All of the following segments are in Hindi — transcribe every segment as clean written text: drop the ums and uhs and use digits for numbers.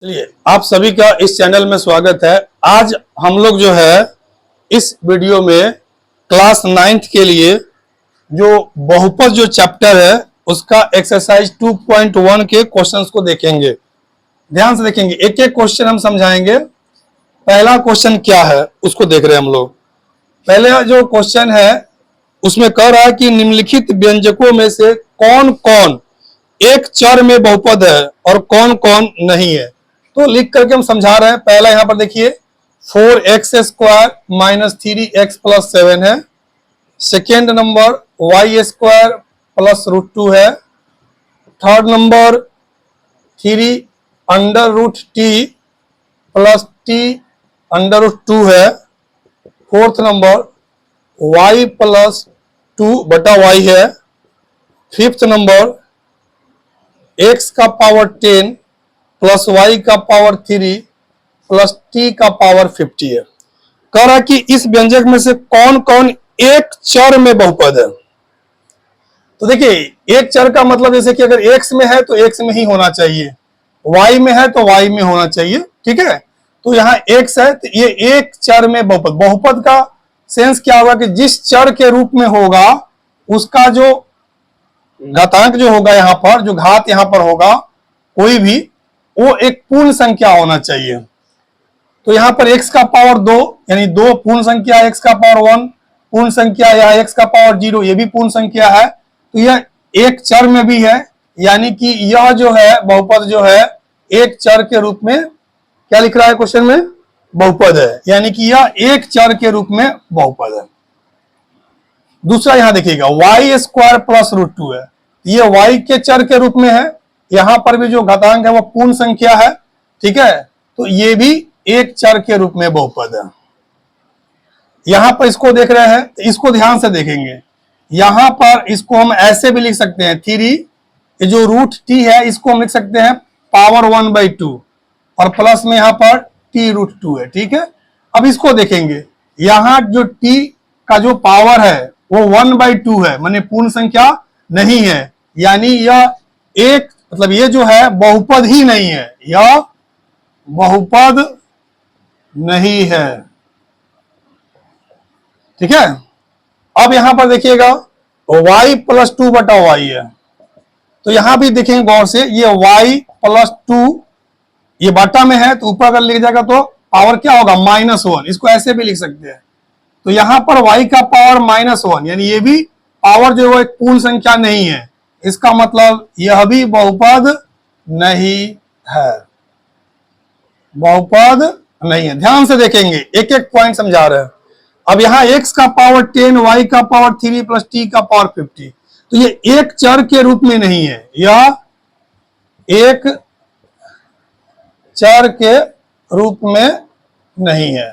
चलिए, आप सभी का इस चैनल में स्वागत है। आज हम लोग जो है इस वीडियो में क्लास 9th के लिए जो बहुपद जो चैप्टर है उसका एक्सरसाइज 2.1 के क्वेश्चंस को देखेंगे। ध्यान से देखेंगे, एक एक क्वेश्चन हम समझाएंगे। पहला क्वेश्चन क्या है उसको देख रहे हैं हम लोग। पहले जो क्वेश्चन है उसमें कह रहा है कि निम्नलिखित व्यंजकों में से कौन कौन एक चर में बहुपद है और कौन कौन नहीं है। तो लिख करके हम समझा रहे हैं। पहला यहां पर देखिए 4x² माइनस 3x प्लस 7 है। सेकेंड नंबर y² प्लस √2 है। Third number 3 under root t plus t under root 2 है। फोर्थ नंबर y प्लस 2 बटा y है। फिफ्थ नंबर x का पावर 10 प्लस y का पावर 3 प्लस t का पावर 50 है। कह रहा कि इस व्यंजक में से कौन कौन एक चर में बहुपद है। तो देखिए, एक चर का मतलब जैसे कि अगर x में है तो x में ही होना चाहिए, y में है तो y में होना चाहिए, ठीक है। तो यहाँ x है तो ये एक चर में बहुपद। बहुपद का सेंस क्या होगा कि जिस चर के रूप में होगा उसका जो घातांक जो होगा, यहाँ पर जो घात यहाँ पर होगा कोई भी, वो एक पूर्ण संख्या होना चाहिए। तो यहाँ पर x का पावर 2 यानी 2 पूर्ण संख्या, x का पावर 1 पूर्ण संख्या, या x का पावर 0 ये भी पूर्ण संख्या है। तो यह एक चर में भी है, यानी कि यह जो है बहुपद जो है एक चर के रूप में, क्या लिख रहा है क्वेश्चन में, बहुपद है, यानी कि यह एक चर के रूप में बहुपद है। दूसरा यहां देखिएगा y² प्लस √2 है, ये y के चर के रूप में है। यहां पर भी जो घातांक है वो पूर्ण संख्या है, ठीक है। तो ये भी एक चर के रूप में बहुपद है। यहां पर इसको देख रहे हैं तो इसको ध्यान से देखेंगे। यहां पर इसको हम ऐसे भी लिख सकते हैं 3, ये जो √t है इसको हम लिख सकते हैं पावर 1/2 और प्लस में यहां पर t √2 है, ठीक है। अब इसको देखेंगे, यहां जो t का जो पावर है वो 1/2 है, माने पूर्ण संख्या नहीं है, यानी यह एक मतलब ये जो है बहुपद ही नहीं है, यह बहुपद नहीं है, ठीक है। अब यहां पर देखिएगा y प्लस 2 बटा y है, तो यहां भी देखेंगे गौर से, ये y प्लस 2 ये बटा में है तो ऊपर अगर लिख जाएगा तो पावर क्या होगा -1, इसको ऐसे भी लिख सकते हैं। तो यहां पर y का पावर -1 यानी ये भी पावर जो है एक पूर्ण संख्या नहीं है, इसका मतलब यह भी बहुपद नहीं है, बहुपद नहीं है। ध्यान से देखेंगे, एक एक पॉइंट समझा रहे हैं। अब यहां x का पावर 10, y का पावर 3 प्लस t का पावर 50, तो ये एक चर के रूप में नहीं है, यह एक चर के रूप में नहीं है।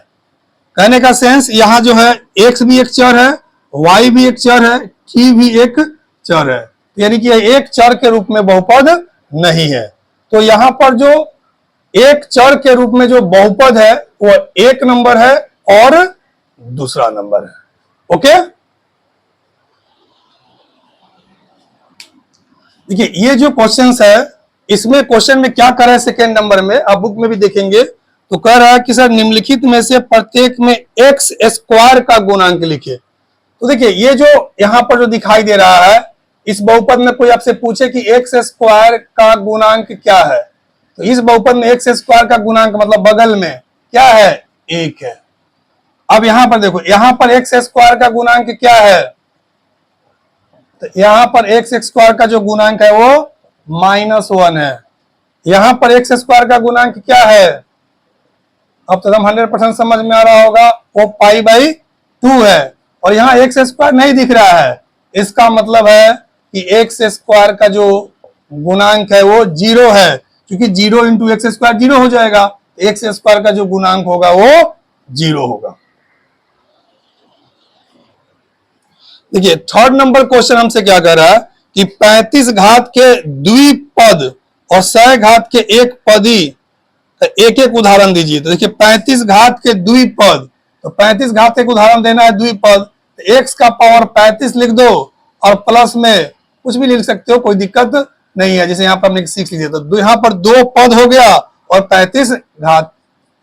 कहने का सेंस यहां जो है x भी एक चर है, y भी एक चर है, t भी एक चर है, यानी कि एक चर के रूप में बहुपद नहीं है। तो यहां पर जो एक चर के रूप में जो बहुपद है वो एक नंबर है और दूसरा नंबर है। ओके, देखिए ये जो क्वेश्चंस है इसमें क्वेश्चन में क्या कर रहा है सेकेंड नंबर में, आप बुक में भी देखेंगे तो कह रहा है कि सर निम्नलिखित में से प्रत्येक में x² का गुणांक लिखिए। तो देखिए ये जो यहां पर जो दिखाई दे रहा है, इस बहुपद में कोई आपसे पूछे कि x² का गुणांक क्या है, तो इस बहुपद में x² का गुणांक मतलब बगल में क्या है, 1 है। अब यहां पर देखो, यहां पर x² का गुणांक क्या है, तो यहां पर x² का जो गुणांक है वो -1 है। यहां पर x² का गुणांक क्या है, अब तो हम 100% समझ में आ रहा होगा, वो π/2 है। और यहाँ x² नहीं दिख रहा है, इसका मतलब है कि x² का जो गुणांक है वो 0 है, क्योंकि 0 × x² 0 हो जाएगा, x² का जो गुणांक होगा वो 0 होगा। देखिए थर्ड नंबर क्वेश्चन हमसे क्या कह रहा है कि 35 घात के द्विपद और 100 घात के एक पदी, एक एक उदाहरण दीजिए। तो देखिए 35 घात के द्विपद, तो 35 घात एक उदाहरण देना है द्विपद, तो x का पावर 35 लिख दो और प्लस में कुछ भी लिख सकते हो, कोई दिक्कत नहीं है। जैसे यहाँ पर हमने 6 लिख दिया, तो यहाँ पर 2 पद हो गया और 35 घात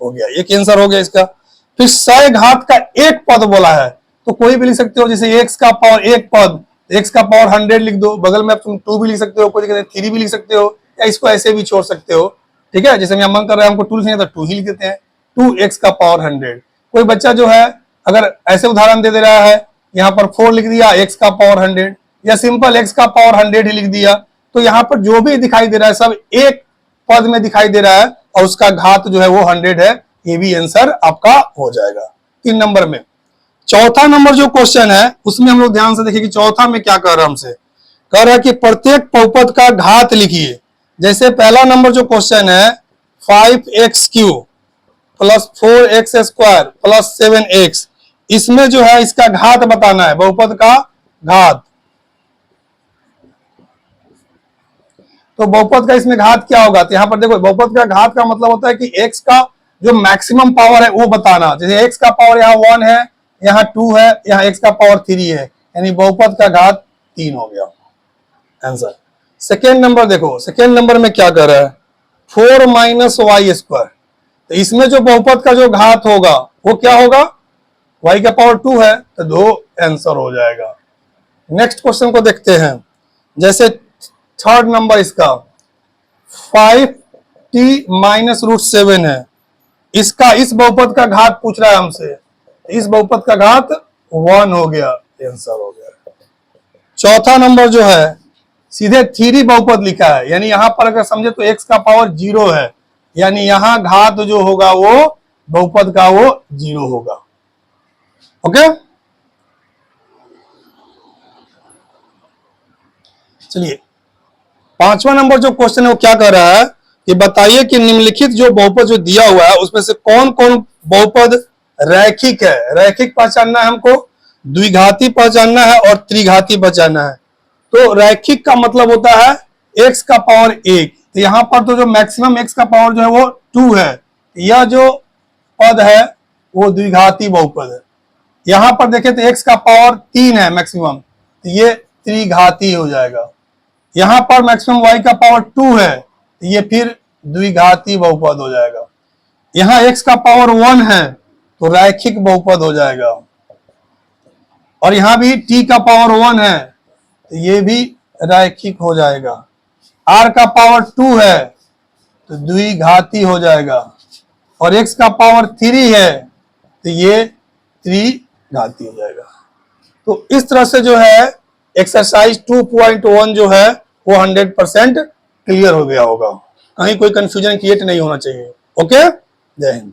हो गया, एक आंसर हो गया इसका। फिर 100 घात का एक पद बोला है, तो कोई भी लिख सकते हो, जैसे x का पावर एक पद, x का पावर 100 लिख दो, बगल में तुम 2 भी लिख सकते हो, कोई 3 भी लिख सकते हो, या इसको ऐसे भी छोड़ सकते हो। ठीक है, जैसे मैं मन कर रहा है हमको 2 लिखना है तो 2 ही लिख देते हैं, 2x का पावर 100। कोई बच्चा जो है अगर ऐसे उदाहरण दे दे रहा है, यहाँ पर 4 लिख दिया x का पावर 100, या सिंपल x का पावर 100 ही लिख दिया, तो यहाँ पर जो भी दिखाई दे रहा है सब एक पद में दिखाई दे रहा है और उसका घात जो है वो 100 है, ये भी आंसर आपका हो जाएगा 3 नंबर में। चौथा नंबर जो क्वेश्चन है उसमें हम लोग ध्यान से देखिए कि चौथा में क्या कह रहा है हमसे, कह रहा है कि प्रत्येक बहुपद का घात लिखिए। जैसे पहला नंबर जो क्वेश्चन है 5x³ plus 4x² plus 7x, इसमें जो है इसका घात बताना है, बहुपद का घात। तो बहुपद का इसमें घात क्या होगा, तो यहां पर देखो बहुपद का घात का मतलब होता है कि x का जो मैक्सिमम पावर है वो बताना। जैसे x का पावर यहाँ 1 है, यहाँ 2 है, यहाँ x का पावर 3 है, यानी बहुपद का घात 3 हो गया आंसर। सेकेंड नंबर देखो, सेकेंड नंबर में क्या कर रहा है 4 माइनस y², तो इसमें जो बहुपद का जो घात होगा वो क्या होगा, y का पावर 2 है, तो 2 आंसर हो जाएगा। नेक्स्ट क्वेश्चन को देखते हैं, जैसे थर्ड नंबर इसका 5t माइनस √7 है, इसका इस बहुपद का घात पूछ रहा है हमसे, इस बहुपद का घात 1 हो गया, आंसर हो गया। चौथा नंबर जो है सीधे 3 बहुपद लिखा है, यानी यहां पर अगर समझे तो x का पावर 0 है, यानी यहां घात जो होगा वो बहुपद का वो 0 होगा। ओके, चलिए पांचवा नंबर जो क्वेश्चन है वो क्या कर रहा है कि बताइए कि निम्नलिखित जो बहुपद जो दिया हुआ है उसमें से कौन कौन बहुपद रैखिक है। रैखिक पहचानना है हमको, द्विघाती पहचानना है और त्रिघाती पहचानना है। तो रैखिक का मतलब होता है x का पावर 1, तो यहां पर तो जो मैक्सिमम x का पावर जो है वो 2 है, यह जो पद है वो द्विघाती बहुपद है। यहां पर देखें तो x का पावर 3 है मैक्सिमम, तो ये त्रिघाती हो जाएगा। यहां पर मैक्सिमम y का पावर 2 है, तो ये फिर द्विघाती बहुपद हो जाएगा। यहां x का पावर 1 है तो रैखिक बहुपद हो जाएगा, और यहां भी t का पावर 1 है तो ये भी रैखिक हो जाएगा। r का पावर 2 है तो द्विघाती हो जाएगा, और x का पावर 3 है तो ये त्रिघाती हो जाएगा। तो इस तरह से जो है एक्सरसाइज 2.1 जो है वो 100% क्लियर हो गया होगा, कहीं कोई कंफ्यूजन क्रिएट नहीं होना चाहिए। ओके, जय हिंद।